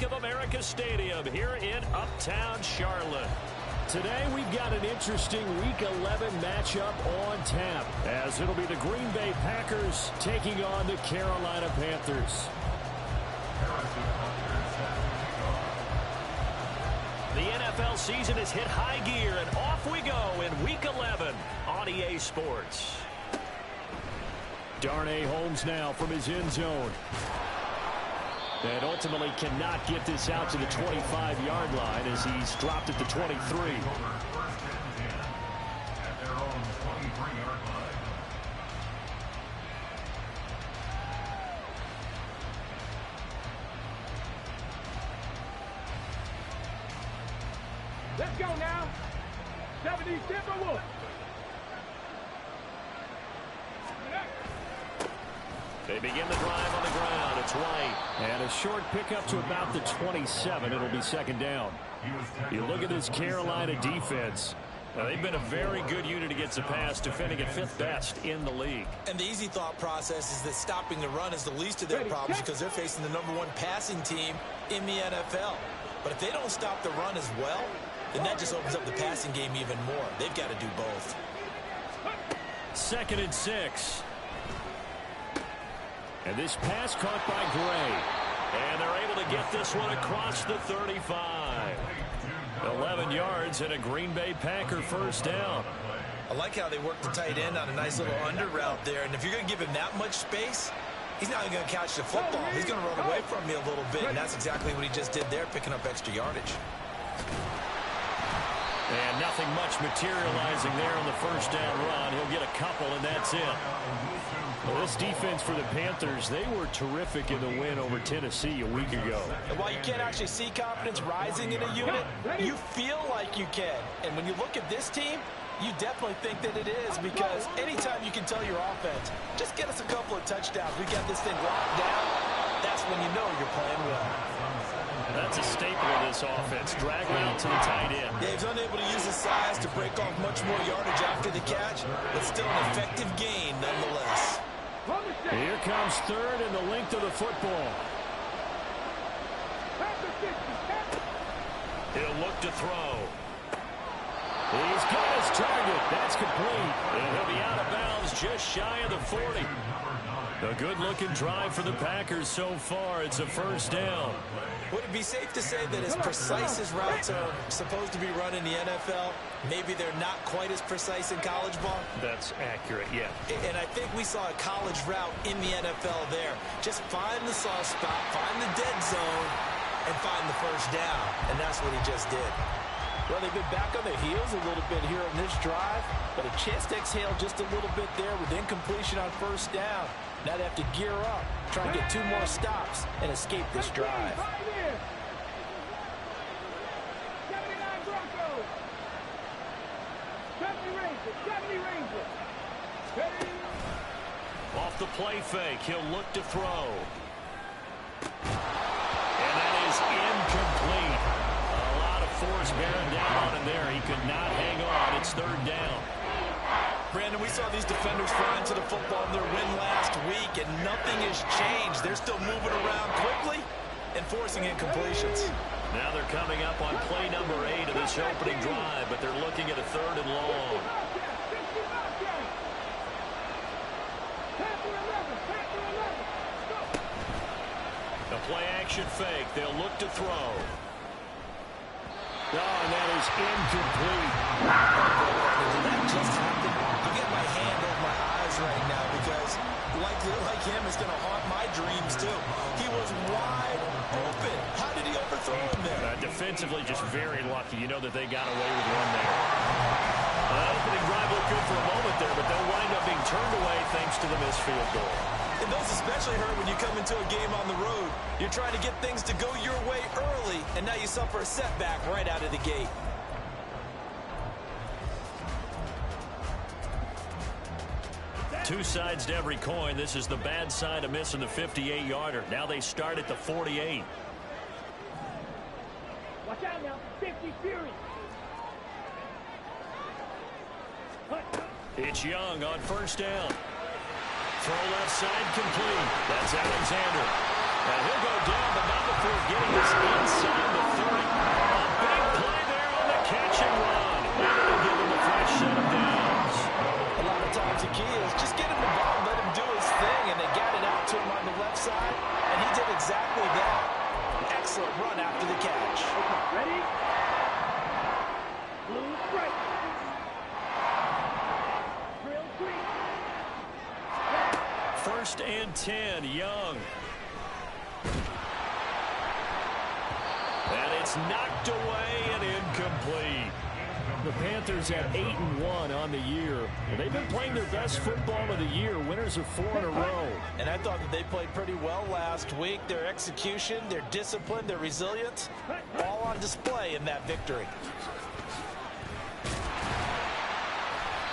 Bank of America Stadium here in Uptown Charlotte. Today we've got an interesting Week 11 matchup on tap, as it'll be the Green Bay Packers taking on the Carolina Panthers. The NFL season has hit high gear, and off we go in Week 11 on EA Sports. Darnay Holmes now from his end zone. And ultimately cannot get this out to the 25-yard line as he's dropped at the 23. Let's go now. 70 Timberwolves. They begin the drive on the ground. It's White. And a short pickup to about the 27. It'll be second down. You look at this Carolina defense. Now, they've been a very good unit against the pass, defending at 5th best in the league. And the easy thought process is that stopping the run is the least of their problems because they're facing the #1 passing team in the NFL. But if they don't stop the run as well, then that just opens up the passing game even more. They've got to do both. 2nd and 6. And this pass caught by Gray. And they're able to get this one across the 35. 11 yards and a Green Bay Packer first down. I like how they work the tight end on a nice little under route there. And if you're going to give him that much space, he's not even going to catch the football. He's going to run away from me a little bit. And that's exactly what he just did there, picking up extra yardage. And nothing much materializing there on the first down run. He'll get a couple, and that's it. Well, this defense for the Panthers, they were terrific in the win over Tennessee a week ago. And while you can't actually see confidence rising in a unit, you feel like you can. And when you look at this team, you definitely think that it is, because anytime you can tell your offense, just get us a couple of touchdowns, we got this thing locked down, that's when you know you're playing well. That's a staple of this offense. Drag it out to the tight end. Yeah, he's unable to use his size to break off much more yardage after the catch, but still an effective gain nonetheless. Here comes 3rd and the length of the football. He'll look to throw. He's got his target. That's complete. And he'll be out of bounds just shy of the 40. A good-looking drive for the Packers so far. It's a first down. Would it be safe to say that as precise as routes are supposed to be run in the NFL, maybe they're not quite as precise in college ball? That's accurate, yeah. And I think we saw a college route in the NFL there. Just find the soft spot, find the dead zone, and find the first down. And that's what he just did. Well, they've been back on their heels a little bit here on this drive, but a chance to exhale just a little bit there with incompletion on first down. Now they have to gear up, try and get 2 more stops, and escape this drive. Off the play fake, he'll look to throw. And that is incomplete. A lot of force bearing down on him there. He could not hang on. It's 3rd down. Brandon, we saw these defenders flying to the football in their win last week, and nothing has changed. They're still moving around quickly and forcing incompletions. Now they're coming up on play number 8 of this opening drive, but they're looking at a 3rd and long. A play-action fake. They'll look to throw. Oh, and that is incomplete. Did that just happen? I'm getting my hand over my eyes right now because like him is going to haunt my dreams too. He was wide open. How did he overthrow him there? Defensively, just very lucky. You know that they got away with one there. That opening drive looked good for a moment there, but they'll wind up being turned away thanks to the missed field goal. And those especially hurt when you come into a game on the road. You're trying to get things to go your way early, and now you suffer a setback right out of the gate. Two sides to every coin. This is the bad side of missing the 58-yarder. Now they start at the 48. Watch out now. 50 Fury. It's Young on first down. Throw left side complete. That's Alexander. And he'll go down, but not before getting his excellent run after the catch. Ready? Blue strike. Drill green. First and 10, Young. And it's knocked away and incomplete. The Panthers have 8-1 on the year. They've been playing their best football of the year. Winners of 4 in a row. And I thought that they played pretty well last week. Their execution, their discipline, their resilience, all on display in that victory.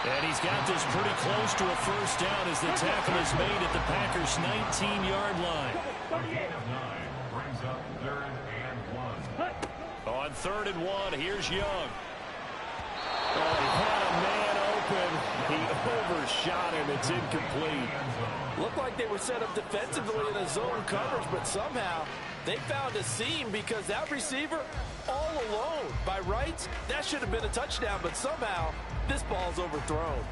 And he's got this pretty close to a first down as the tackle is made at the Packers' 19-yard line. Brings up 3rd and 1. On 3rd and 1, here's Young. Oh, he had a man open. He overshot him. It's incomplete. Looked like they were set up defensively in a zone coverage, but somehow they found a seam because that receiver all alone. By rights, that should have been a touchdown, but somehow this ball's overthrown.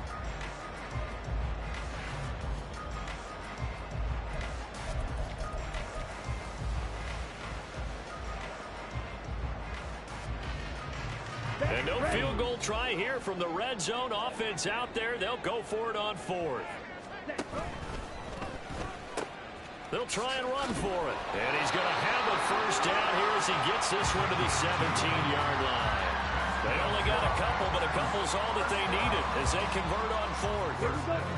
And no field goal try here from the red zone. Offense out there. They'll go for it on 4th. They'll try and run for it. And he's going to have a first down here as he gets this one to the 17-yard line. They only got a couple, but a couple's all that they needed as they convert on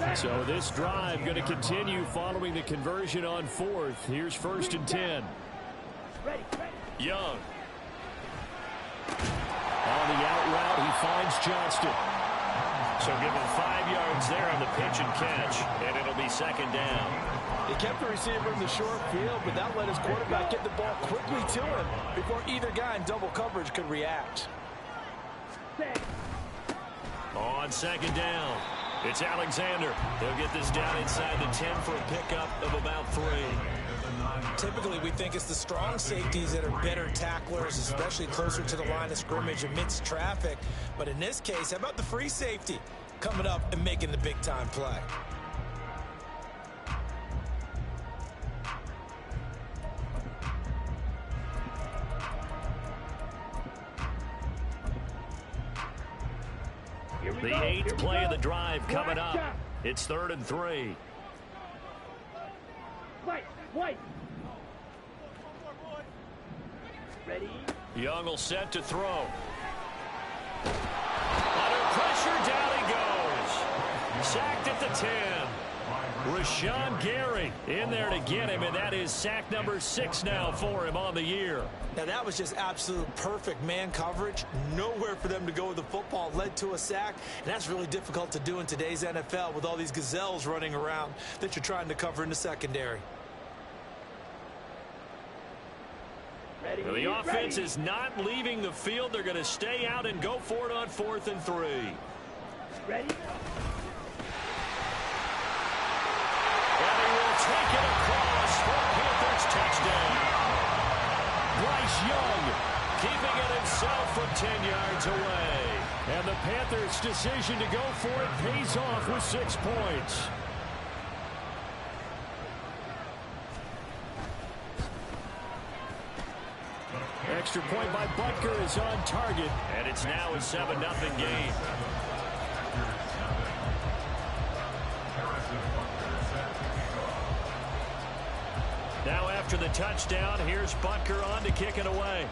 4th. So this drive going to continue following the conversion on 4th. Here's 1st and 10. Young. On the out route, he finds Johnston. So give him 5 yards there on the pitch and catch, and it'll be 2nd down. He kept the receiver in the short field, but that let his quarterback get the ball quickly to him before either guy in double coverage could react. On 2nd down, it's Alexander. They'll get this down inside the 10 for a pickup of about 3. Typically, we think it's the strong safeties that are better tacklers, especially closer to the line of scrimmage amidst traffic. But in this case, how about the free safety coming up and making the big-time play? The 8th play of the drive coming up. It's 3rd and 3. White. Ready? Young will set to throw. Under pressure, down he goes. Sacked at the 10. Rashawn Gary in there to get him, and that is sack number 6 now for him on the year. Now, that was just absolute perfect man coverage. Nowhere for them to go with the football. Led to a sack, and that's really difficult to do in today's NFL with all these gazelles running around that you're trying to cover in the secondary. Well, the offense is not leaving the field. They're going to stay out and go for it on 4th and 3. Ready? And he will take it across for Panthers touchdown. Bryce Young keeping it himself from 10 yards away. And the Panthers' decision to go for it pays off with 6 points. Extra point by Butker is on target, and it's now a 7-0 game. Now after the touchdown, here's Butker on to kick it away.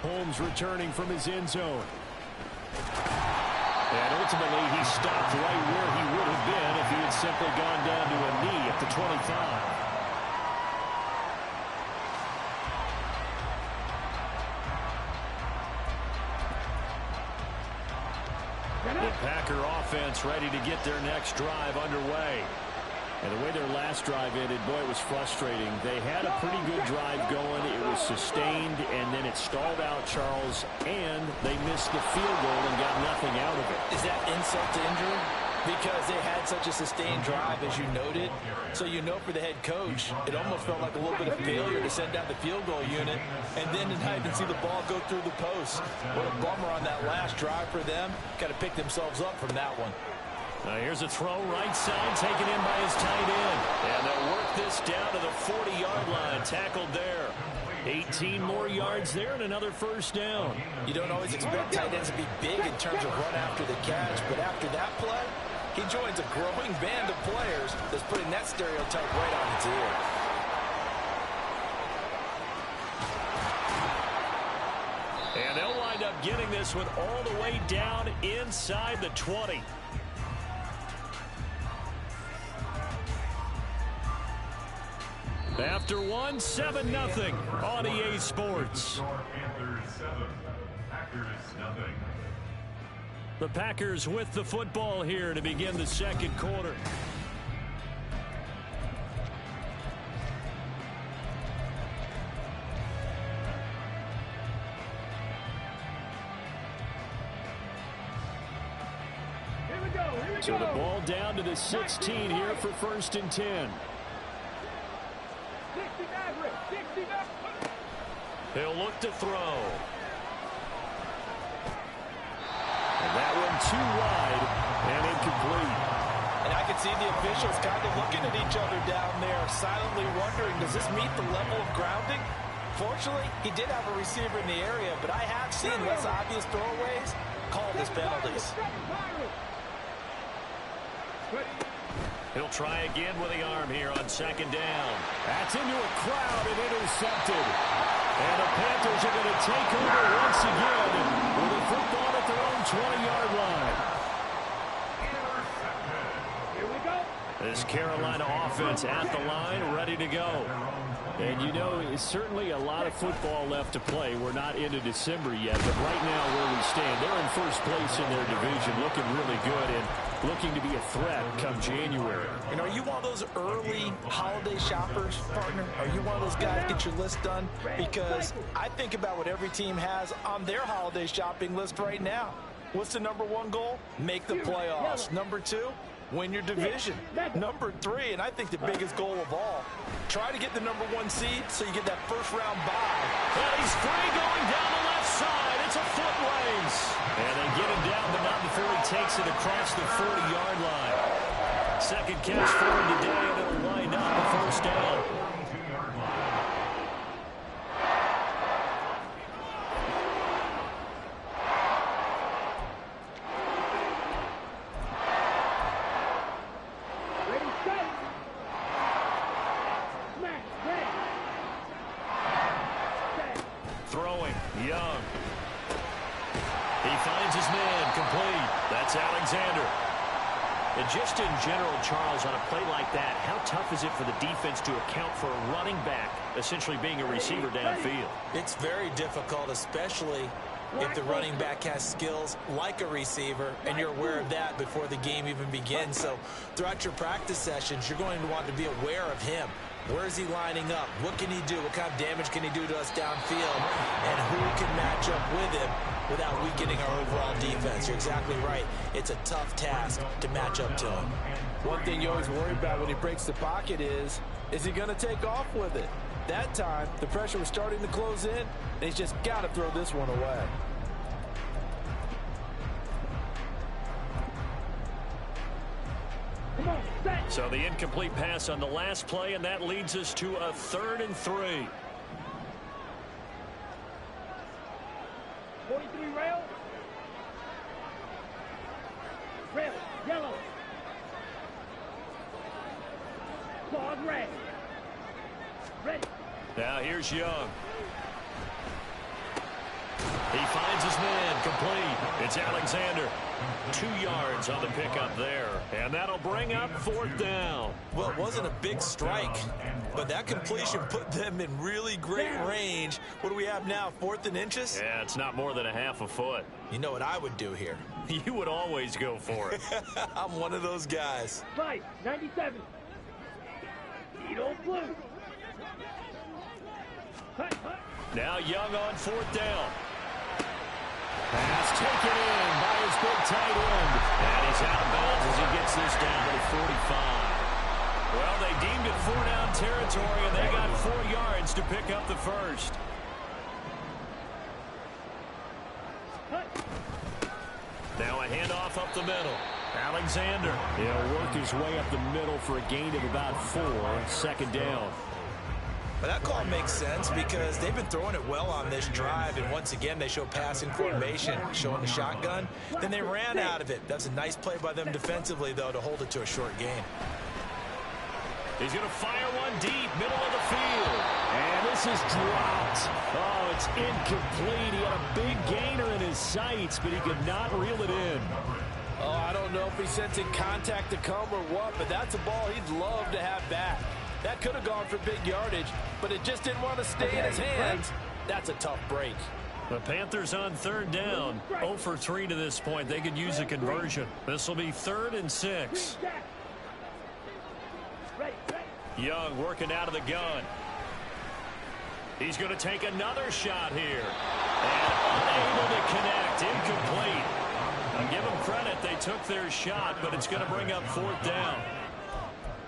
Holmes returning from his end zone. And ultimately, he stopped right where he would have been if he had simply gone down to a knee at the 25. The Packer offense ready to get their next drive underway. And the way their last drive ended, boy, it was frustrating. They had a pretty good drive going. It was sustained, and then it stalled out, Charles, and they missed the field goal and got nothing out of it. Is that insult to injury? Because they had such a sustained drive, as you noted. So you know for the head coach, it almost felt like a little bit of failure to send down the field goal unit and then to not even see the ball go through the post. What a bummer on that last drive for them. Got to pick themselves up from that one. Here's a throw right side, taken in by his tight end. And they'll work this down to the 40-yard line. Tackled there. 18 more yards there and another first down. You don't always expect tight ends to be big in terms of run after the catch, but after that play, he joins a growing band of players that's putting that stereotype right on its ear. And they'll wind up getting this one all the way down inside the 20. After one, 7-0 on EA Sports. Panthers 7, Packers nothing. The Packers with the football here to begin the second quarter. So the ball down to the 16 here for 1st and 10. He'll look to throw. And that one too wide and incomplete. And I can see the officials kind of looking at each other down there, silently wondering, does this meet the level of grounding? Fortunately, he did have a receiver in the area, but I have seen less obvious throwaways called as penalties. He'll try again with the arm here on 2nd down. That's into a crowd and intercepted. And the Panthers are going to take over once again with the football at their own 20-yard line. Here we go. This Carolina offense at the line, ready to go. And you know, it's certainly a lot of football left to play. We're not into December yet, but right now where we stand, they're in first place in their division, looking really good and looking to be a threat come January. And are you one of those early holiday shoppers, partner? Are you one of those guys get your list done? Because I think about what every team has on their holiday shopping list right now. What's the #1 goal? Make the playoffs. #2, win your division. #3, and I think the biggest goal of all, try to get the #1 seed so you get that first-round bye. And he's free going down the left side. It's a foot race. And they get him down, but not before he takes it across the 40-yard line. Second catch for him today, and it'll wind up a first down. Throwing, Young. He finds his man, complete. That's Alexander. And just in general, Charles, on a play like that, how tough is it for the defense to account for a running back essentially being a receiver downfield? It's very difficult, especially if the running back has skills like a receiver, and you're aware of that before the game even begins. So throughout your practice sessions, you're going to want to be aware of him. Where is he lining up? What can he do? What kind of damage can he do to us downfield? And who can match up with him without weakening our overall defense? You're exactly right. It's a tough task to match up to him. One thing you always worry about when he breaks the pocket is he going to take off with it? That time, the pressure was starting to close in, and he's just got to throw this one away. So the incomplete pass on the last play, and that leads us to a 3rd and 3. 43 rail. Rail, yellow. Claws red. Ready. Now here's Young. He finds his man, complete. It's Alexander. 2 yards on the pickup there. And that'll bring up 4th down. Well, it wasn't a big strike, but that completion put them in really great range. What do we have now, 4th and inches? Yeah, it's not more than a half a foot. You know what I would do here? You would always go for it. I'm one of those guys. Fight, 97. Needle blue. Hut, hut. Now Young on 4th down. Pass taken in by his big tight end. And he's out of bounds as he gets this down to the 45. Well, they deemed it 4-down territory, and they got 4 yards to pick up the first. Now a handoff up the middle. Alexander. He'll work his way up the middle for a gain of about 4. Second down. But that call makes sense because they've been throwing it well on this drive, and once again they show passing formation, showing the shotgun. Then they ran out of it. That's a nice play by them defensively, though, to hold it to a short gain. He's going to fire one deep, middle of the field. And this is dropped. Oh, it's incomplete. He had a big gainer in his sights, but he could not reel it in. Oh, I don't know if he's sensing contact to come or what, but that's a ball he'd love to have back. That could have gone for big yardage, but it just didn't want to stay in his hands. That's a tough break. The Panthers on third down. 0 for 3 to this point. They could use a conversion. This will be 3rd and 6. Young working out of the gun. He's going to take another shot here. And unable to connect. Incomplete. I'll give them credit. They took their shot, but it's going to bring up 4th down.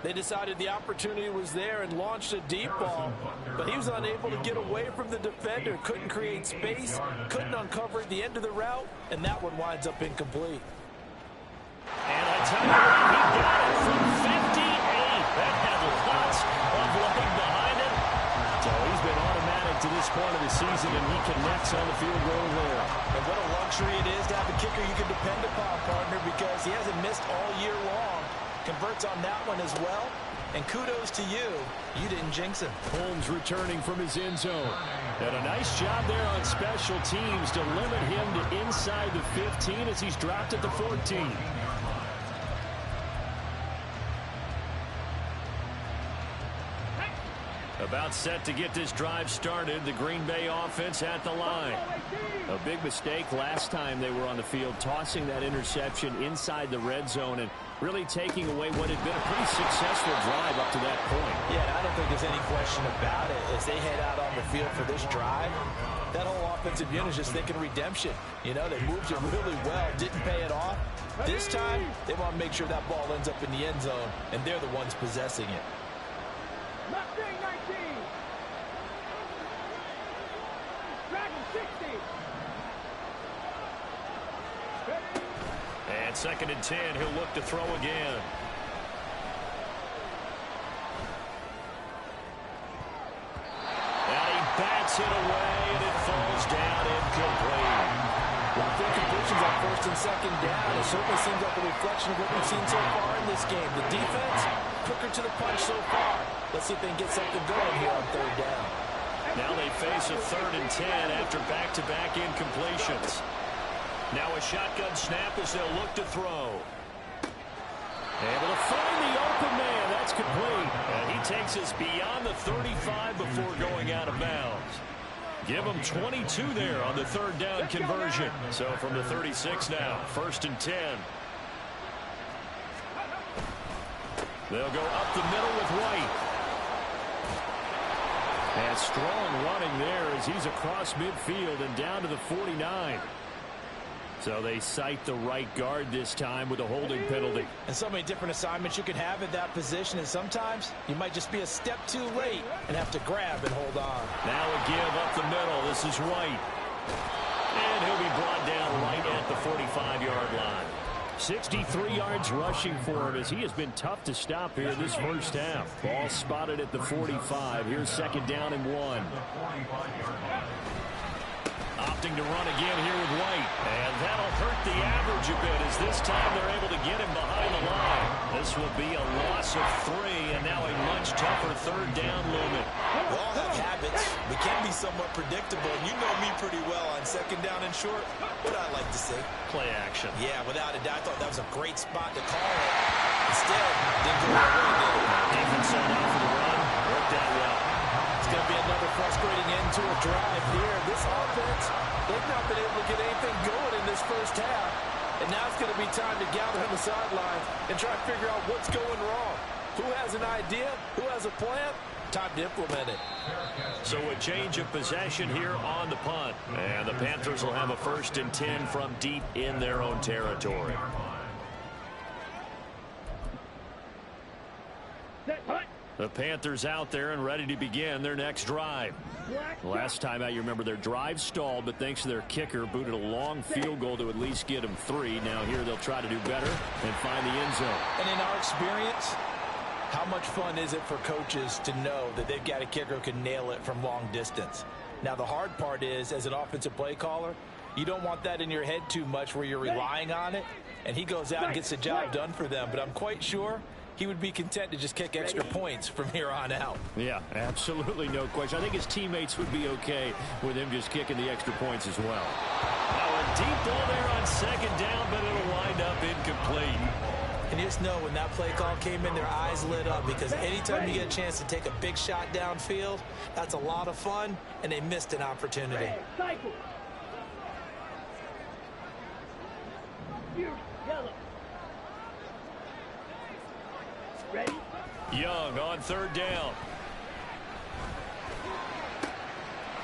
They decided the opportunity was there and launched a deep ball, but he was unable to get away from the defender, couldn't create space, couldn't uncover at the end of the route, and that one winds up incomplete. And I tell you what, he got it from 58. That had lots of looking behind it. So he's been automatic to this point of the season, and he connects on the field goal there. And what a luxury it is to have a kicker you can depend upon, partner, because he hasn't missed all year long. Converts on that one as well. And kudos to you. You didn't jinx him. Holmes returning from his end zone. And a nice job there on special teams to limit him to inside the 15 as he's dropped at the 14. About set to get this drive started. The Green Bay offense at the line. A big mistake last time they were on the field, tossing that interception inside the red zone and really taking away what had been a pretty successful drive up to that point. Yeah, and I don't think there's any question about it. As they head out on the field for this drive, that whole offensive unit is just thinking redemption. You know, they moved it really well, didn't pay it off. This time, they want to make sure that ball ends up in the end zone, and they're the ones possessing it. Mustang 19. Dragon 60. And 2nd and 10. He'll look to throw again. And he bats it away, and it falls down incomplete. Well, the completions on 1st and 2nd down, it certainly seems like a reflection of what we've seen so far in this game. The defense, quicker to the punch so far. Let's see if they can get something going here on 3rd down. Now they face a 3rd and 10 after back-to-back incompletions. Now a shotgun snap as they'll look to throw. Able to find the open man. That's complete. And he takes us beyond the 35 before going out of bounds. Give them 22 there on the 3rd down conversion. So from the 36 now, 1st and 10. They'll go up the middle with White. And strong running there as he's across midfield and down to the 49. So they cite the right guard this time with a holding penalty. And so many different assignments you can have at that position, and sometimes you might just be a step too late and have to grab and hold on. Now a give up the middle. This is White. And he'll be brought down right at the 45-yard line. 63 yards rushing for him as he has been tough to stop here this first half. Ball spotted at the 45. Here's 2nd down and 1. Opting to run again here with White. And that'll hurt the average a bit as this time they're able to get him behind the line. This will be a loss of 3 and now a much tougher 3rd down limit. We all have habits. We can be somewhat predictable. You know me pretty well on 2nd down and short. What I like to see. Play action. Yeah, without a doubt. I thought that was a great spot to call it. Instead, didn't go their way, did it? Defense sold out for the run. Worked out well. It's going to be another frustrating end to a drive here. This offense, they've not been able to get anything going in this first half. And now it's going to be time to gather on the sidelines and try to figure out what's going wrong. Who has an idea? Who has a plan? Time to implement it. So a change of possession here on the punt. And the Panthers will have a 1st and 10 from deep in their own territory. Set, punt. The Panthers out there and ready to begin their next drive. Last time out, you remember their drive stalled, but thanks to their kicker, booted a long field goal to at least get them 3. Now here they'll try to do better and find the end zone. And in our experience, how much fun is it for coaches to know that they've got a kicker who can nail it from long distance? Now the hard part is, as an offensive play caller, you don't want that in your head too much where you're relying on it, and he goes out and gets the job done for them. But I'm quite sure he would be content to just kick extra points from here on out. Yeah, absolutely no question. I think his teammates would be okay with him just kicking the extra points as well. Now a deep ball there on second down, but it'll wind up incomplete. And you just know when that play call came in, their eyes lit up, because anytime you get a chance to take a big shot downfield, that's a lot of fun, and they missed an opportunity. Young on third down.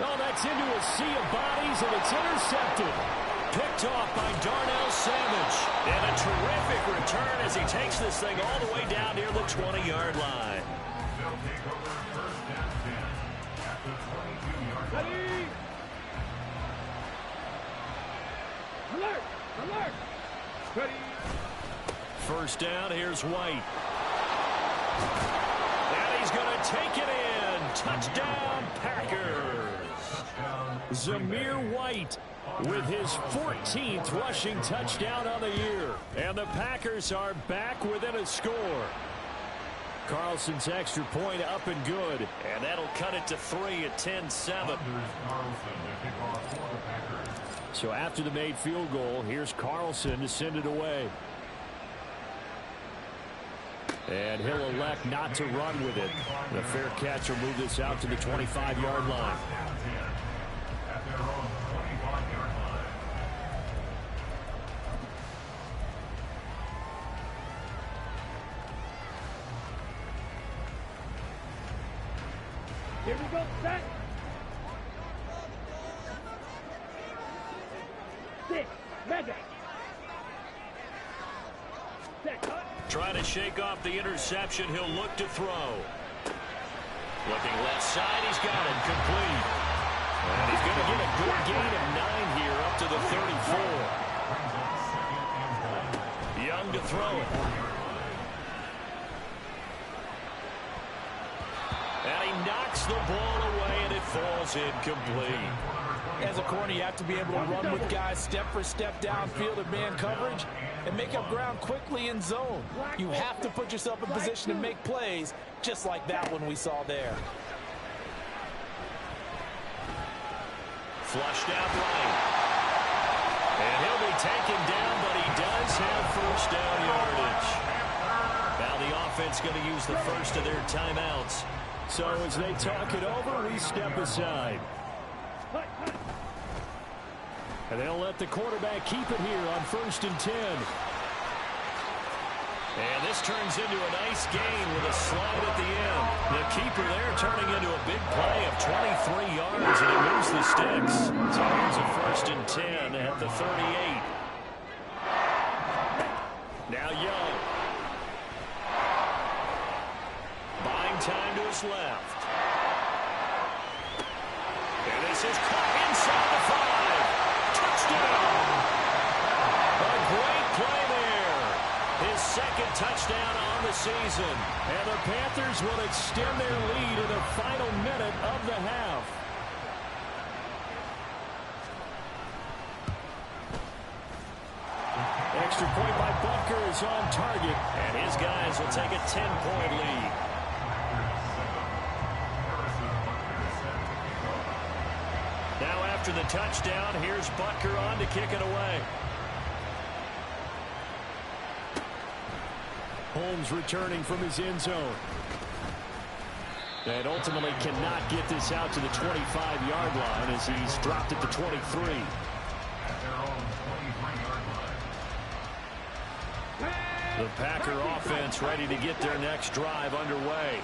Oh, that's into a sea of bodies, and it's intercepted. Picked off by Darnell Savage. And a terrific return as he takes this thing all the way down near the 20-yard line. They'll take over first and 10 at the 22-yard line. Alert! Alert! Ready! First down, here's White. And he's going to take it in. Touchdown, Packers. Zamir White with his 14th rushing touchdown on the year. And the Packers are back within a score. Carlson's extra point up and good. And that'll cut it to 3 at 10-7. So after the made field goal, here's Carlson to send it away. And he'll elect not to run with it. The fair catch will move this out to the 25-yard line. At their own 25-yard line. Here we go, set! 6, mega! Set, cut! Trying to shake off the interception. He'll look to throw. Looking left side. He's got it complete. And he's going to get a good gain of 9 here up to the 34. Young to throw it. And he knocks the ball away, and it falls incomplete. As a corner, you have to be able to run with guys step for step downfield in man coverage and make up ground quickly in zone. You have to put yourself in position to make plays, just like that one we saw there. Flushed out right. And he'll be taken down, but he does have first down yardage. Now the offense going to use the first of their timeouts. So as they talk it over, we step aside. And they'll let the quarterback keep it here on 1st and 10. And this turns into a nice gain with a slide at the end. The keeper there turning into a big play of 23 yards, and it moves the sticks. So here's a 1st and 10 at the 38. Now Young. Buying time to his left. And this is caught inside the 5. Touchdown! A great play there. His second touchdown on the season. And the Panthers will extend their lead in the final minute of the half. Extra point by Butker is on target. And his guys will take a 10-point lead. Now after the touchdown, here's Butker on to kick it away. Holmes returning from his end zone. And ultimately cannot get this out to the 25-yard line as he's dropped at the 23. The Packer offense ready to get their next drive underway.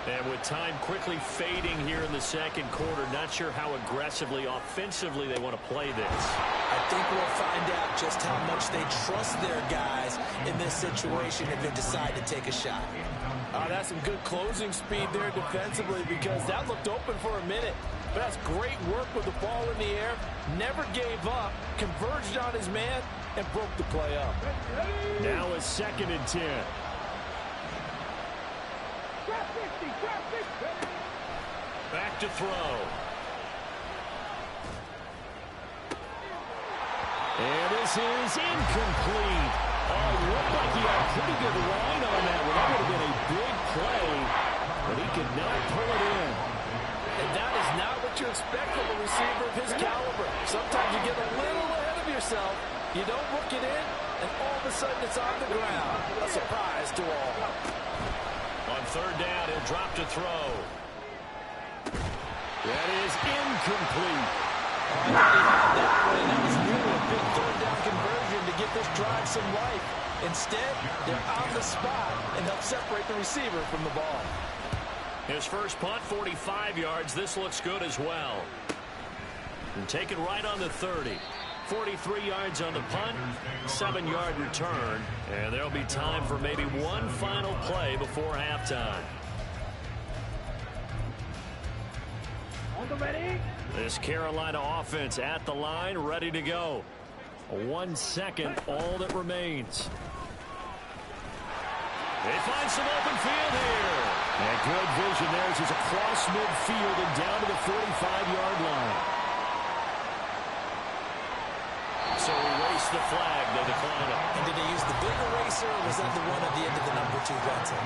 And with time quickly fading here in the second quarter, not sure how aggressively, offensively they want to play this. I think we'll find out just how much they trust their guys in this situation if they decide to take a shot. That's some good closing speed there defensively because that looked open for a minute. But that's great work with the ball in the air. Never gave up, converged on his man, and broke the play up. Now a 2nd and 10. Back to throw. And this is incomplete. Oh, it looked like he had a pretty good line on that one. That would have been a big play, but he could not pull it in. And that is not what you expect from a receiver of his caliber. Sometimes you get a little ahead of yourself. You don't look it in, and all of a sudden it's on the ground. A surprise to all. On 3rd down, he'll drop to throw. That is incomplete. I thought he had that one, and that was really a big 3rd down conversion to give this drive some life. Instead, they're on the spot and help separate the receiver from the ball. His first punt, 45 yards. This looks good as well. And taken right on the 30. 43 yards on the punt, 7-yard return. And there'll be time for maybe one final play before halftime. This Carolina offense at the line, ready to go. 1 second, all that remains. They find some open field here. And good vision there as he's across midfield and down to the 45-yard line. So erase the flag, they decline it. And did he use the big eraser, or was that the one at the end of the number 2 pencil?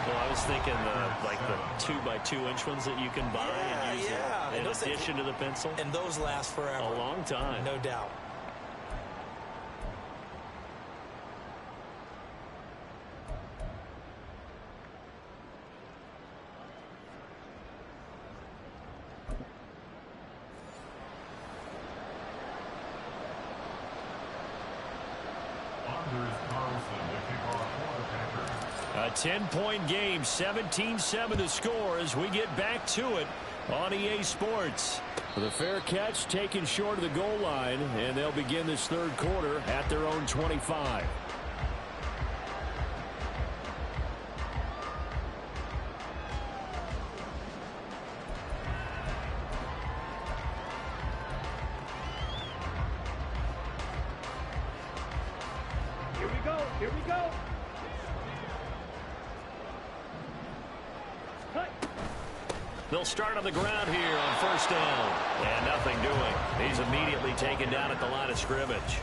Well, I was thinking like the 2x2-inch ones that you can buy and use in addition to the pencil. And those last forever. A long time. No doubt. A 10-point game, 17-7 to score as we get back to it on EA Sports. The fair catch taken short of the goal line, and they'll begin this 3rd quarter at their own 25. Here we go. Here we go. They'll start on the ground here on 1st down. And nothing doing. He's immediately taken down at the line of scrimmage.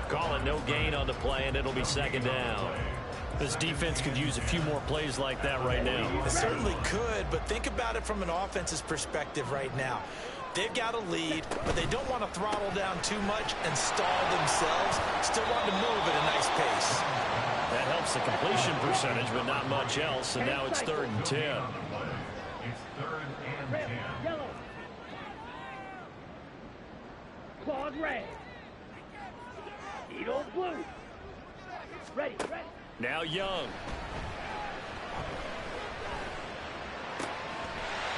Call it no gain on the play, and it'll be 2nd down. This defense could use a few more plays like that right now. It certainly could, but think about it from an offense's perspective right now. They've got a lead, but they don't want to throttle down too much and stall themselves. Still want to move at a nice pace. That helps the completion percentage, but not much else, and now it's 3rd and 10. It's 3rd and 10. Yellow. Claude red. Eagle blue. Ready. Now Young.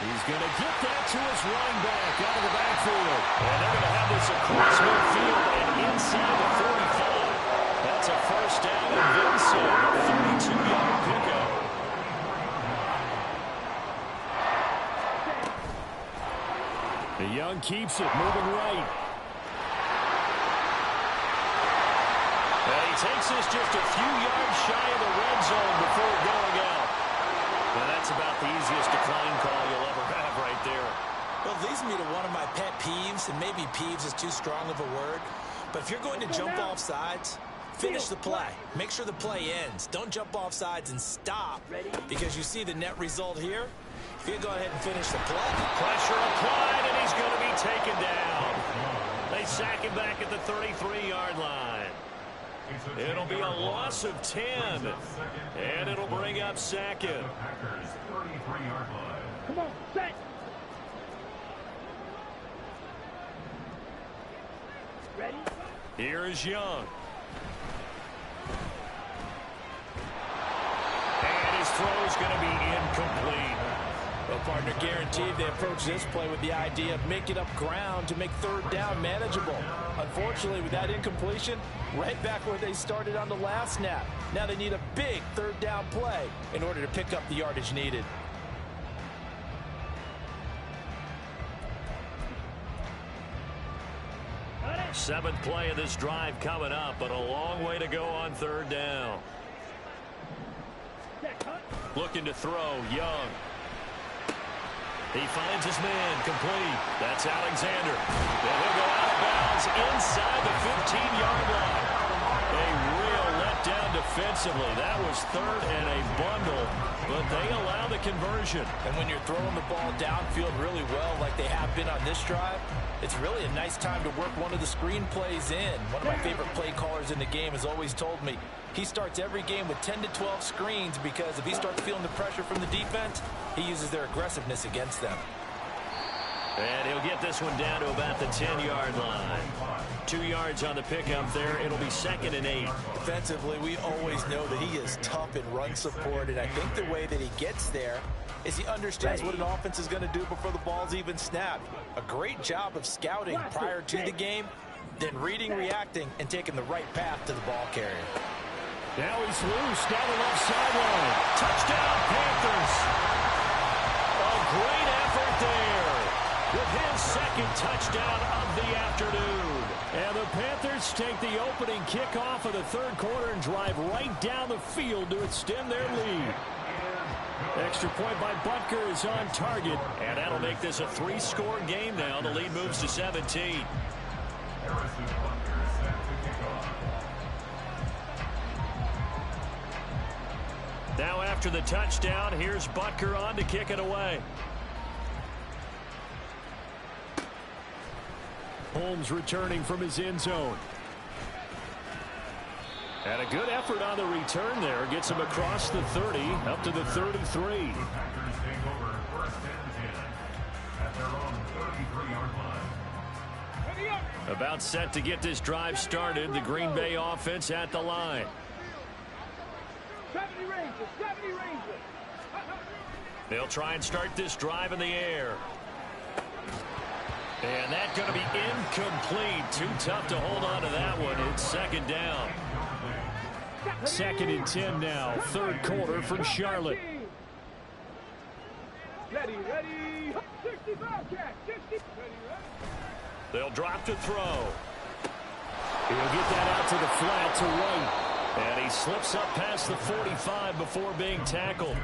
He's going to get that to his running back out of the backfield. And they're going to have this across midfield and inside the 45. That's a 1st down and then some. 32-yard pickup. The Young keeps it moving right. And he takes this just a few yards shy of the red zone before going out. And that's about the easiest decline call you'll ever have right there. Well, it leads me to one of my pet peeves, and maybe peeves is too strong of a word. But if you're going to jump off sides, finish the play. Make sure the play ends. Don't jump off sides and stop because you see the net result here. If you go ahead and finish the play. Pressure applied, and he's going to be taken down. They sack him back at the 33-yard line. It'll be a loss of 10, and it'll bring up 2nd. Come on, set. Ready? Here is Young. And his throw is going to be incomplete. Well, partner, guaranteed they approach this play with the idea of making up ground to make third down manageable. Unfortunately, with that incompletion, right back where they started on the last snap. Now they need a big third down play in order to pick up the yardage needed. Seventh play of this drive coming up, but a long way to go on third down. Looking to throw, Young. He finds his man, complete. That's Alexander. And he'll go out of bounds inside the 15-yard line. A real letdown defensively. That was third and a bundle, but they allow the conversion. And when you're throwing the ball downfield really well like they have been on this drive, it's really a nice time to work one of the screen plays in. One of my favorite play callers in the game has always told me he starts every game with 10 to 12 screens because if he starts feeling the pressure from the defense, he uses their aggressiveness against them. And he'll get this one down to about the 10-yard line. 2 yards on the pickup there. It'll be 2nd and 8. Defensively, we always know that he is tough in run support, and I think the way that he gets there is he understands what an offense is going to do before the ball's even snapped. A great job of scouting prior to the game, then reading, reacting, and taking the right path to the ball carrier. Now he's loose down the left sideline. Touchdown, Panthers. A great effort there with his second touchdown of the afternoon. And the Panthers take the opening kickoff of the third quarter and drive right down the field to extend their lead. Extra point by Butker is on target, and that'll make this a 3-score game now. The lead moves to 17. Now after the touchdown, here's Butker on to kick it away. Holmes returning from his end zone. And a good effort on the return there. Gets him across the 30, up to the 33. Packers take over 1st and 10 at their own 33-yard line. About set to get this drive started. The Green Bay offense at the line. 70 Rangers, 70 Rangers. They'll try and start this drive in the air. And that's going to be incomplete. Too tough to hold on to that one. It's 2nd down. 2nd and 10 now. Third quarter from Charlotte. Ready, ready. 65 catch. 60. Ready, ready. They'll drop to throw. He'll get that out to the flat to right. And he slips up past the 45 before being tackled.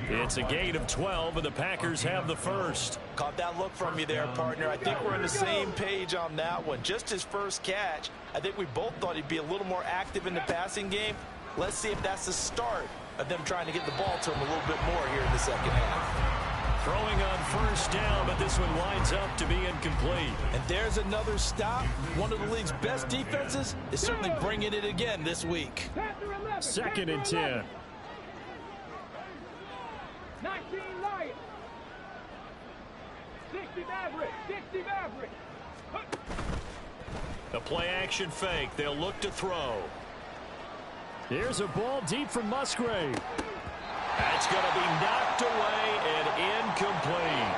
It's a gain of 12, and the Packers have the first. Caught that look from you there, partner. I think we're on the same page on that one. Just his first catch. I think we both thought he'd be a little more active in the passing game. Let's see if that's the start of them trying to get the ball to him a little bit more here in the second half. Throwing on first down, but this one winds up to be incomplete. And there's another stop. One of the league's best defenses is certainly bringing it again this week. 2nd and 10. 19 Lions. 60 Maverick. 60 Maverick. A play action fake. They'll look to throw. Here's a ball deep from Musgrave. That's going to be knocked away and incomplete.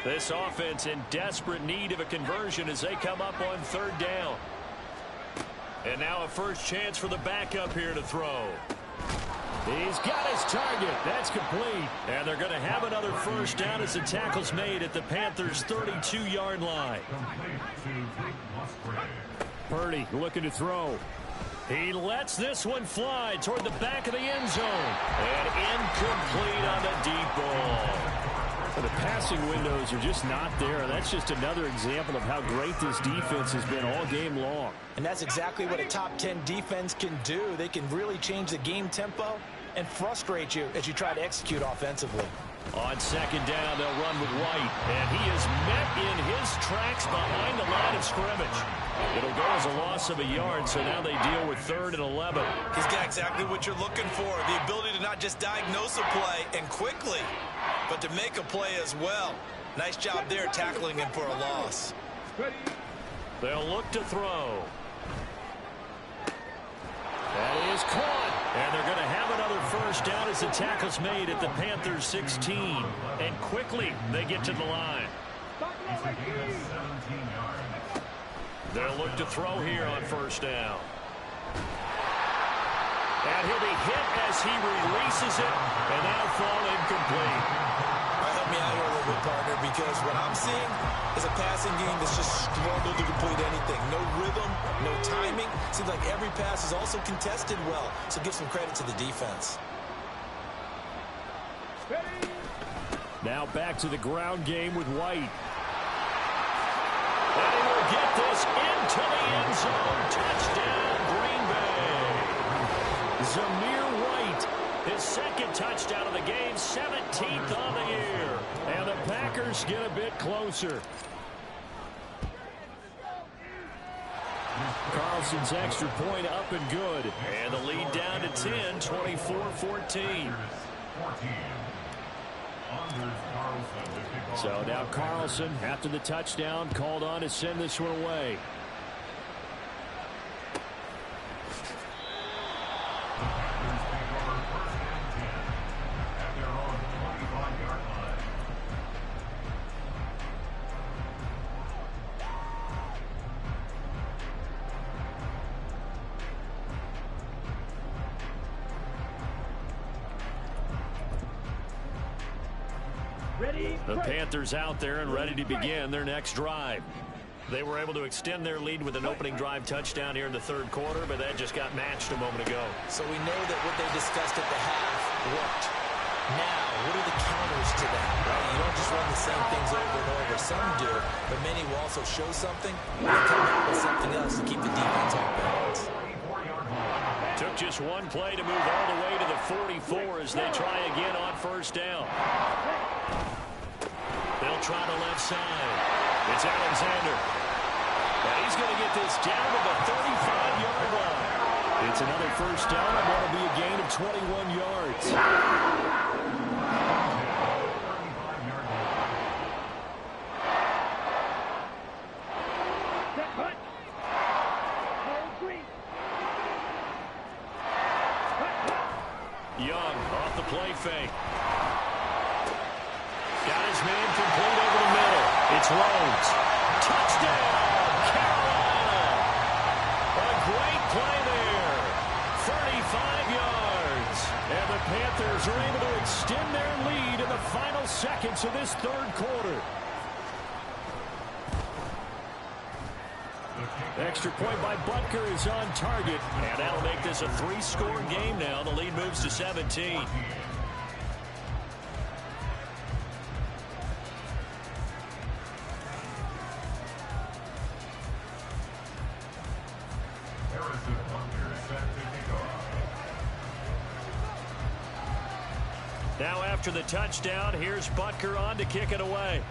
This offense in desperate need of a conversion as they come up on 3rd down. And now a first chance for the backup here to throw. He's got his target. That's complete. And they're going to have another first down as the tackle's made at the Panthers' 32-yard line. Purdy looking to throw. He lets this one fly toward the back of the end zone. And incomplete on the deep ball. The passing windows are just not there. That's just another example of how great this defense has been all game long. And that's exactly what a top 10 defense can do. They can really change the game tempo and frustrate you as you try to execute offensively. On 2nd down, they'll run with White. And he is met in his tracks behind the line of scrimmage. It'll go as a loss of a yard, so now they deal with 3rd and 11. He's got exactly what you're looking for, the ability to not just diagnose a play and quickly, but to make a play as well. Nice job there tackling him for a loss. Ready, They'll look to throw. That is caught. And they're going to have another first down as the tackle's made at the Panthers 16. And quickly they get to the line. They'll look to throw here on first down. And he'll be hit as he releases it, and that'll fall incomplete. Help me out here a little bit, partner, because what I'm seeing is a passing game that's just struggled to complete anything. No rhythm, no timing. Seems like every pass is also contested well, so give some credit to the defense. Now back to the ground game with White. And he will get this into the end zone. Touchdown, Green Bay. Zamir White, his second touchdown of the game, 17th on the year. And the Packers get a bit closer. Carlson's extra point up and good. And the lead down to 10, 24-14. So now Carlson, after the touchdown, called on to send this one away. The Panthers out there and ready to begin their next drive. They were able to extend their lead with an opening drive touchdown here in the third quarter, but that just got matched a moment ago. So we know that what they discussed at the half worked. Now, what are the counters to that? Right? You don't just run the same things over and over. Some do, but many will also show something and come up with something else to keep the defense off balance. Took just one play to move all the way to the 44 as they try again on first down. They'll try the left side. It's Alexander. And he's going to get this down to the 35-yard line. It's another first down and that'll be a gain of 21 yards. Young off the play fake. Got his man complete over the middle. It's Rhodes. Touchdown, Carolina. A great play there. 35 yards. And the Panthers are able to extend their lead in the final seconds of this third quarter. Extra point by Butker is on target. And that'll make this a 3-score game now. The lead moves to 17. Now after the touchdown, here's Butker on to kick it away.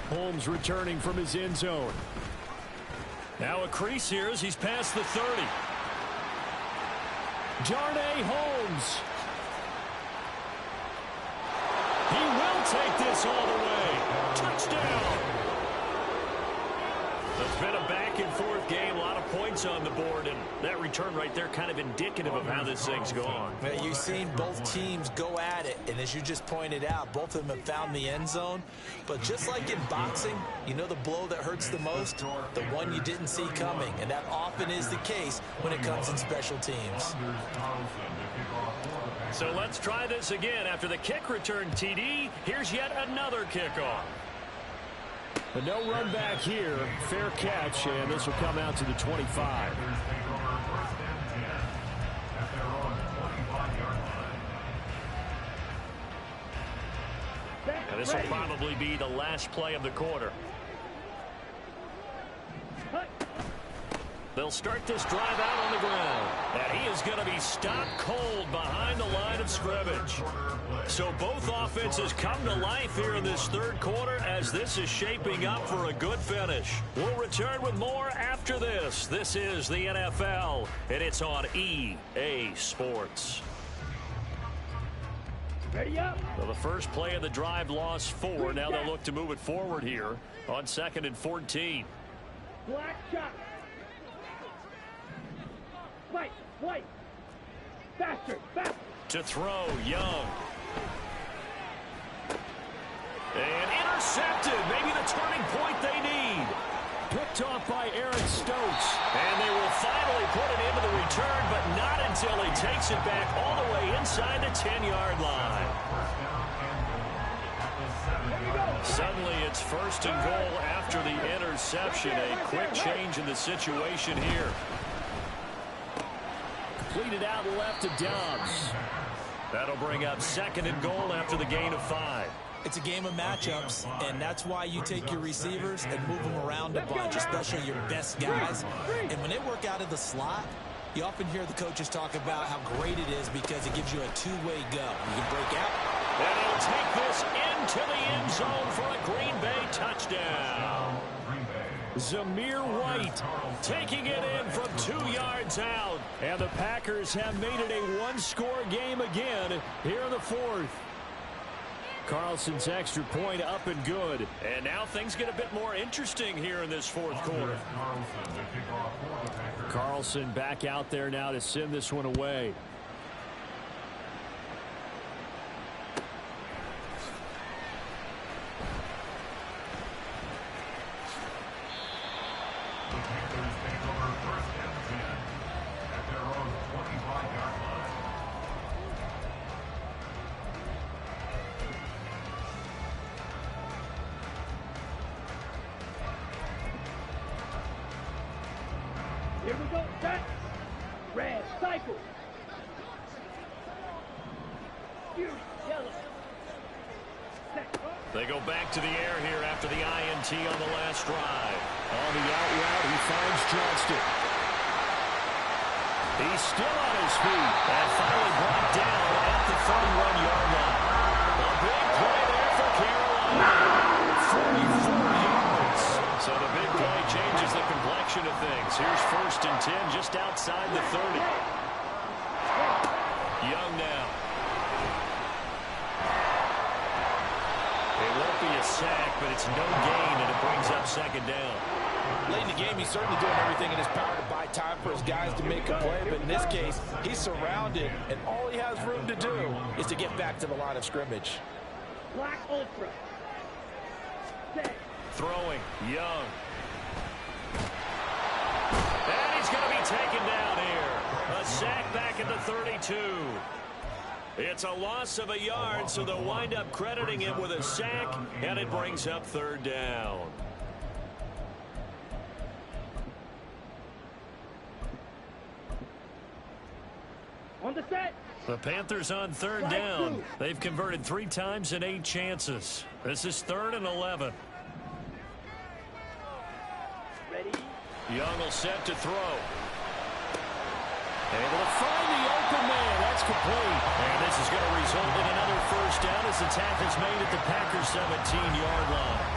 Holmes returning from his end zone. Now a crease here as he's past the 30. Darnay Holmes. He will take this all the way. Touchdown. It's been a back-and-forth game, a lot of points on the board, and that return right there kind of indicative of how this thing's going. Yeah, you've seen both teams go at it, and as you just pointed out, both of them have found the end zone. But just like in boxing, you know the blow that hurts the most? The one you didn't see coming, and that often is the case when it comes in special teams. So let's try this again. After the kick return TD, here's yet another kickoff. But no run back here. Fair catch, and this will come out to the 25. And this will probably be the last play of the quarter. They'll start this drive out on the ground. And he is going to be stopped cold behind the line of scrimmage. So both offenses come to life here in this third quarter as this is shaping up for a good finish. We'll return with more after this. This is the NFL, and it's on EA Sports. Ready up. Well, the first play of the drive lost 4. Now they'll look to move it forward here on 2nd and 14. Black shot. White. Faster. To throw, Young. And intercepted. Maybe the turning point they need. Picked off by Aaron Stokes. And they will finally put it into the return, but not until he takes it back all the way inside the 10-yard line. Suddenly it's 1st and goal after the interception. A quick change in the situation here. Completed out left to Dobbs. That'll bring up 2nd and goal after the gain of 5. It's a game of matchups, and that's why you take your receivers and move them around a bunch, especially your best guys. And when they work out of the slot, you often hear the coaches talk about how great it is because it gives you a two-way go. You can break out. And he'll take this into the end zone for a Green Bay touchdown. Zamir White taking it in from 2 yards out. And the Packers have made it a one-score game again here in the 4th. Carlson's extra point up and good. And now things get a bit more interesting here in this 4th quarter. Carlson back out there now to send this one away. Here we go. Set. Red. Cycle. Yellow. Set. They go back to the air here after the INT on the last drive. On the out route, he finds Johnston. He's still on his feet and finally brought down at the 31-yard line. A big play there for Carolina. 44 yards. So the big play changes the complexion of things. Here's 1st and 10 just outside the 30. Young now. It won't be a sack, but it's no gain, and it brings up 2nd down. Late in the game, he's certainly doing everything in his power to buy time for his guys to make a play, but in this case, he's surrounded, and all he has room to do is to get back to the line of scrimmage. Black Ultra. Set. Throwing, Young. And he's going to be taken down here. A sack back at the 32. It's a loss of a yard, so they'll wind up crediting him with a sack, and it brings up 3rd down. On the set. The Panthers on 3rd down. They've converted 3 times in 8 chances. This is 3rd and 11. Ready. Young will set to throw. Able to find the open man. That's complete. And this is going to result in another 1st down as the tackle's made at the Packers' 17-yard line.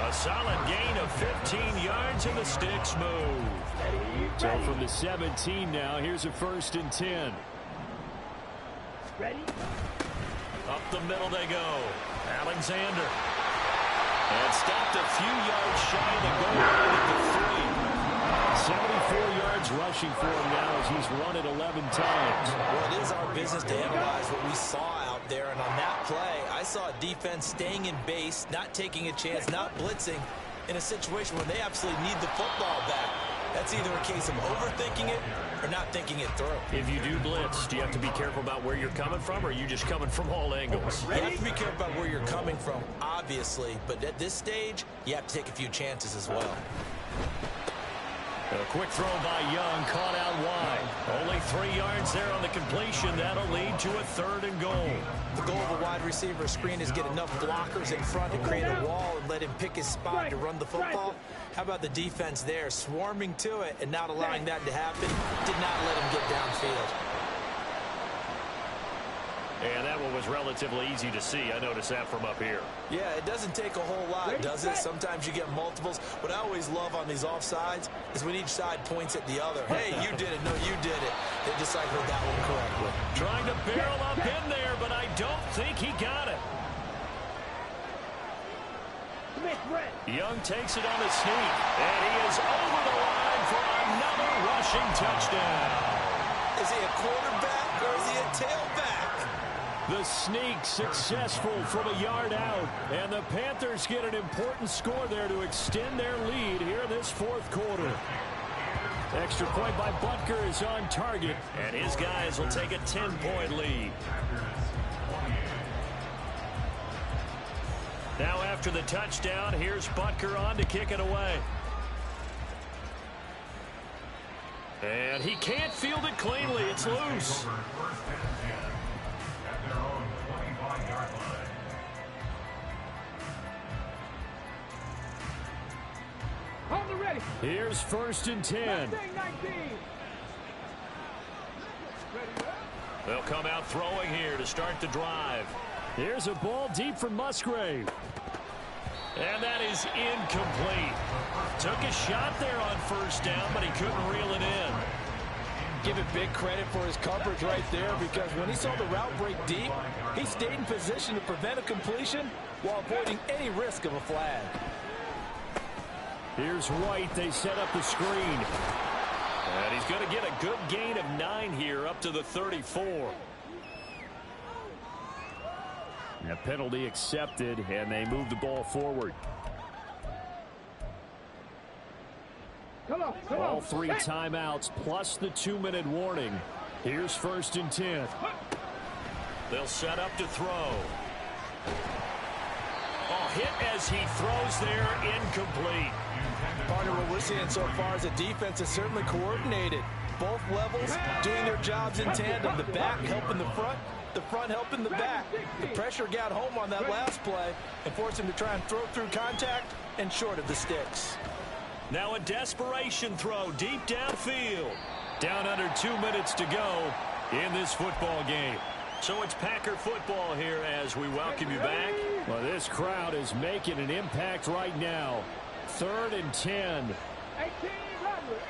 A solid gain of 15 yards and the sticks move. So from the 17 now, here's a 1st and 10. Ready. Up the middle they go. Alexander. And stopped a few yards shy of the goal line at the 3. 74 yards rushing for him now as he's run it 11 times. Well, it is our business to analyze what we saw out there, and on that play, I saw a defense staying in base, not taking a chance, not blitzing, in a situation where they absolutely need the football back. That's either a case of overthinking it or not thinking it through. If you do blitz, do you have to be careful about where you're coming from, or are you just coming from all angles? You have to be careful about where you're coming from, obviously, but at this stage, you have to take a few chances as well. A quick throw by Young, caught out wide. Only 3 yards there on the completion. That'll lead to a 3rd and goal. The goal of a wide receiver screen is get enough blockers in front to create a wall and let him pick his spot to run the football. How about the defense there, swarming to it and not allowing that to happen? Did not let him get downfield. And that one was relatively easy to see. I noticed that from up here. Yeah, it doesn't take a whole lot, does it? Sometimes you get multiples. What I always love on these offsides is when each side points at the other. Hey, you did it. No, you did it. They deciphered that one correctly. Trying to barrel up in there, but I don't think he got it. Young takes it on the sneak, and he is over the line for another rushing touchdown. Is he a quarterback or is he a tailback? The sneak successful from a yard out, and the Panthers get an important score there to extend their lead here in this fourth quarter. Extra point by Butker is on target, and his guys will take a 10-point lead. Now after the touchdown, here's Butker on to kick it away. And he can't field it cleanly. It's loose. Here's 1st and 10. They'll come out throwing here to start the drive. Here's a ball deep from Musgrave. And that is incomplete. Took a shot there on 1st down, but he couldn't reel it in. Give it big credit for his coverage right there, because when he saw the route break deep, he stayed in position to prevent a completion while avoiding any risk of a flag. Here's White. They set up the screen. And he's going to get a good gain of 9 here up to the 34. A penalty accepted, and they move the ball forward. All 3 timeouts plus the 2-minute warning. Here's 1st and 10. They'll set up to throw. Hit as he throws there, incomplete. Partner, what we're seeing so far is the defense is certainly coordinated. Both levels doing their jobs in tandem. The back helping the front helping the back. The pressure got home on that last play and forced him to try and throw through contact and short of the sticks. Now a desperation throw deep downfield. Down under 2 minutes to go in this football game. So it's Packer football here as we welcome you back. Well, this crowd is making an impact right now. 3rd and 10. 18 Rattler.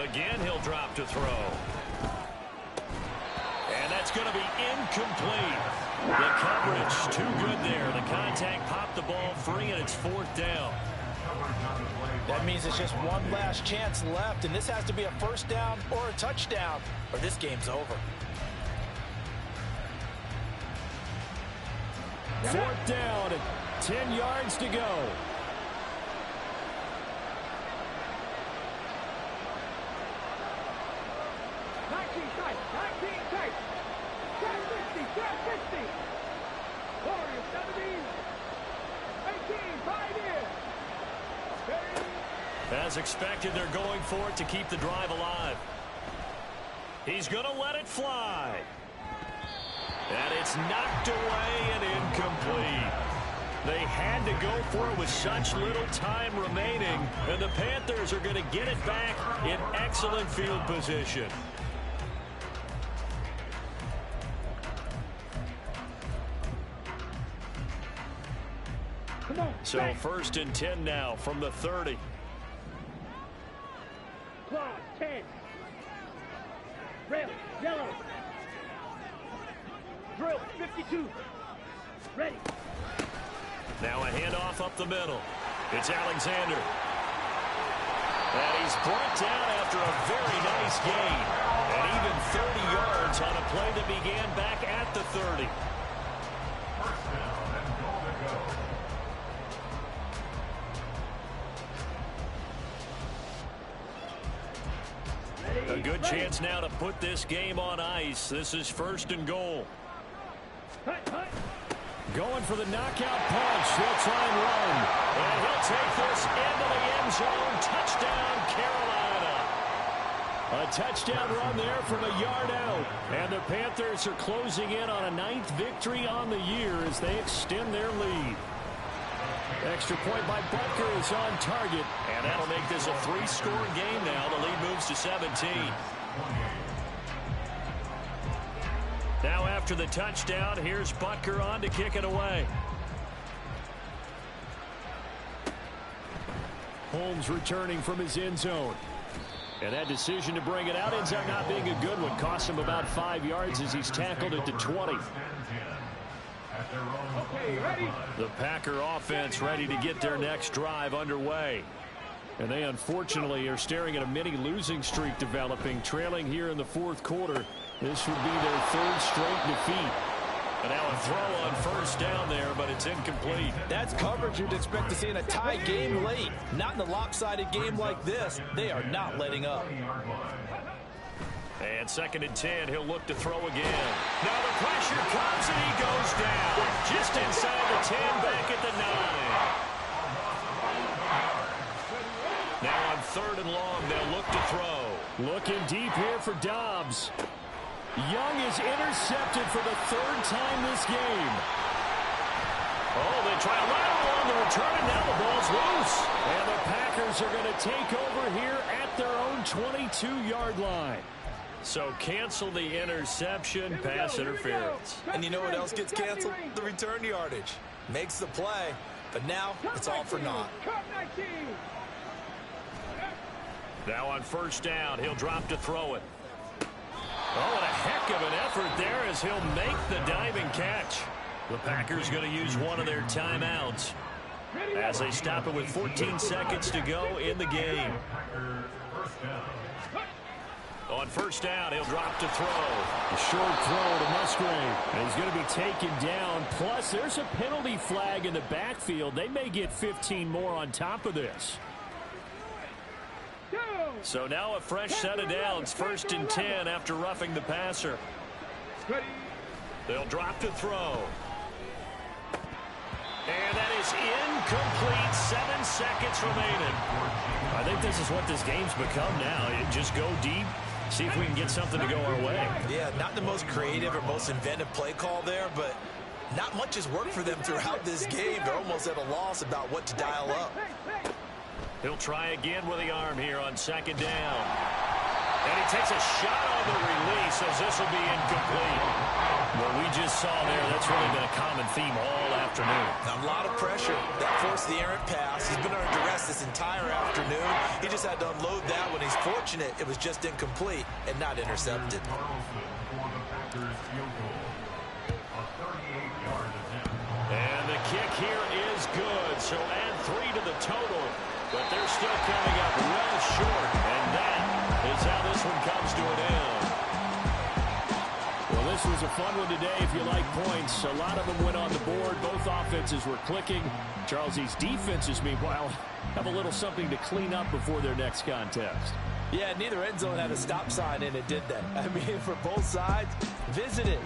Again, he'll drop to throw. And that's going to be incomplete. The coverage too good there. The contact popped the ball free, and it's 4th down. That means it's just one last chance left, and this has to be a 1st down or a touchdown, or this game's over. 4th down and 10 yards to go. As expected, they're going for it to keep the drive alive. He's going to let it fly. And it's knocked away and incomplete. They had to go for it with such little time remaining, and the Panthers are going to get it back in excellent field position. So 1st and 10 now from the 30. Claw, 10. Red, yellow. Drill, 52. Ready. Now a handoff up the middle. It's Alexander. And he's brought down after a very nice gain. And even 30 yards on a play that began back at the 30. A good chance now to put this game on ice. This is 1st and goal. Going for the knockout punch. He'll try and run. And he'll take this into the end zone. Touchdown, Carolina. A touchdown run there from a yard out. And the Panthers are closing in on a 9th victory on the year as they extend their lead. Extra point by Butker is on target. And that'll make this a 3-score game now. The lead moves to 17. after the touchdown. Here's Butker on to kick it away. Holmes returning from his end zone. And that decision to bring it out ends up not being a good one. Cost him about 5 yards as he's tackled at the 20. Okay, ready? The Packer offense ready to get their next drive underway. And they unfortunately are staring at a mini losing streak developing, trailing here in the fourth quarter. This would be their third straight defeat. And now a throw on first down there, but it's incomplete. That's coverage you'd expect to see in a tie game late. Not in a lopsided game like this. They are not letting up. And 2nd and 10, he'll look to throw again. Now the pressure comes and he goes down. Just inside the 10, back at the 9. Now on 3rd and long, they'll look to throw. Looking deep here for Dobbs. Young is intercepted for the 3rd time this game. Oh, they try a lateral on the return, and now the ball's loose. And the Packers are going to take over here at their own 22-yard line. So cancel the interception, pass interference. And you know what else gets canceled? The return yardage. Makes the play, but now it's all for naught. Now on first down, he'll drop to throw it. Oh, and a heck of an effort there as he'll make the diving catch. The Packers going to use one of their timeouts as they stop it with 14 seconds to go in the game. On first down, he'll drop to throw. A short throw to Musgrave. And he's going to be taken down. Plus, there's a penalty flag in the backfield. They may get 15 more on top of this. So now a fresh set of downs. 1st and 10 after roughing the passer. They'll drop to throw. And that is incomplete. 7 seconds remaining. I think this is what this game's become now. Just go deep. See if we can get something to go our way. Yeah, not the most creative or most inventive play call there, but not much has worked for them throughout this game. They're almost at a loss about what to dial up. He'll try again with the arm here on 2nd down. And he takes a shot on the release as this will be incomplete. What we just saw there, that's really been a common theme all afternoon. A lot of pressure that forced the errant pass. He's been under duress this entire afternoon. He just had to unload that when he's fortunate it was just incomplete and not intercepted. And the kick here is good. So add 3 to the total. But they're still coming up well short. And that is how this one comes to an end. Well, this was a fun one today if you like points. A lot of them went on the board. Both offenses were clicking. Charles's defenses, meanwhile, have a little something to clean up before their next contest. Yeah, neither end zone had a stop sign in it, did they? I mean, for both sides, visit it.